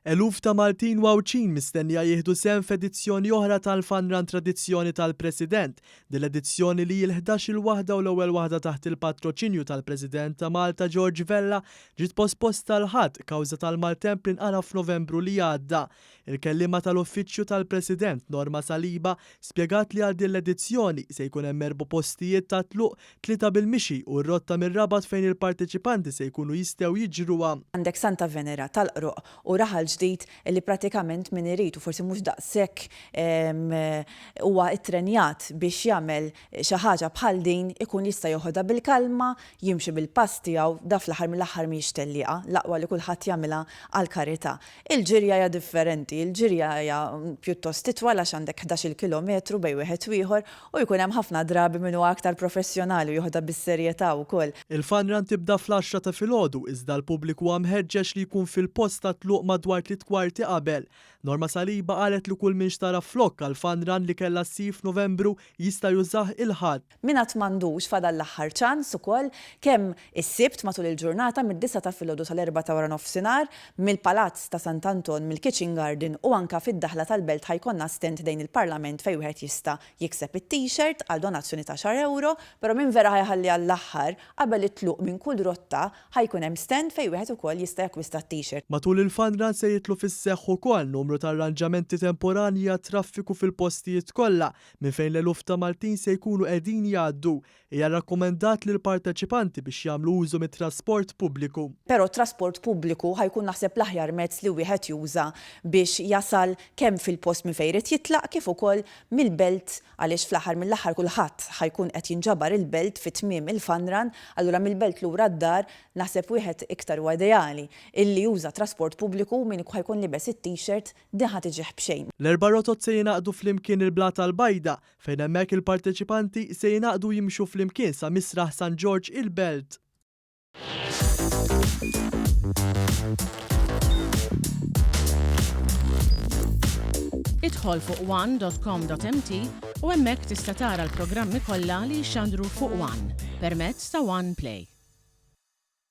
Eluf ta' Maltin wawċin mistennija jieħdu sehem f'edizzjoni oħra tal-Fanran Tradizzjoni tal-President. Dil-edizzjoni li l-11 il-waħda u l-ewwel waħda taħt il-patroċinju tal-President ta' Malta George Vella ġiet posposta l-ħadd kawża tal-maltemp inqara f'Novembru li għadda. Il-kellima tal-Uffiċċju tal-President Norma Saliba spjegat li għal din l-edizzjoni se jkun hemm 4 postijiet ta' tluq 3 bil-mixi u r-rotta mir-Rabat fejn il-parteċipanti se jkunu jistgħu jiġruha. Għandek Santa Venera tal-Qruq u raħal ġdid li pratikament min irid u forsi mhux daqshekk huwa ittrenjat biex jagħmel xi ħaġa bħal din ikun jista' joħodha bil-kalma, jimxi bil-pass tiegħu da fl-aħħar mill-aħħar mhix tellieqa, l-aqwa li kulħadd jagħmilha għall-karità. Il-ġirja hija differenti, il-ġirja hija pjuttost titwal għax għandek 11 kilometru bejn wieħed u ieħor u jkun hemm ħafna drabi min huwa aktar professjonali u joħodha bis-serjetà wkoll. Il-Fanran tibda fl-10 ta' filgħodu iżda l-pubbliku huwa mħeġġeġ li jkun fil-post ta' tluq madwar 3 kwarti qabel. Norma Saliba qalet li kull min xtara flokk għall-Fanran li kellha ssir f'Novembru jista' jużah il-ħadd. Min qatt m'għandux fadal l-aħħar ċans ukoll kemm is-sibt matul il-ġurnata mid-9 ta' filgħodu sal-4 ta' wara nofsinhar mill-Palazz ta' Sant Anton mill-Kitchen Garden u anke fid-daħla tal-Belt ħajkonna stent dejn il-Parlament fejn wieħed jista' jikseb it-t-shirt għal donazzjoni ta' €10, però min vera ħajħalli għall-aħħar qabel it-tluq minn kull rotta ħajkun hemm stand fejn wieħed ukoll jista' jakkwista t-t-shirt. Matul il-Fanran se jitlu fis-seħħ ukoll numru ta' arranġamenti temporani għat traffiku fil-postijiet kollha minn fejn l-eluf ta' Maltin se jkunu qegħdin jgħaddu. Hija rakkomandat lil parteċipanti biex jagħmlu użu mit-trasport pubbliku. Però trasport pubbliku ħajkun naħseb l-aħjar mezz li wieħed juża biex jasal kemm fil-post minn fejn irid jitlaq kif ukoll mill-belt għaliex fl-aħħar mill-aħħar kulħadd ħajkun qed jinġabar il-belt fit-tmiem il-Fanran, allura mill-belt lura d-dar naħseb wieħed iktar huwa ideali illi juża trasport pubbliku min ħajkun libes it-t-shirt din ħadd iġieħ b'xejn. L-erba' rotot se jingħaqdu flimkien il-Blat tal-Bajda fejn hemmhekk il-parteċipanti se jingħaqdu jimxu flimkien sa Misraħ San George il-Belt. Idħol fuq one.com.mt u hemmhekk tista' tara l-programmi kollha li jxandru fuq One permezz ta' One Play.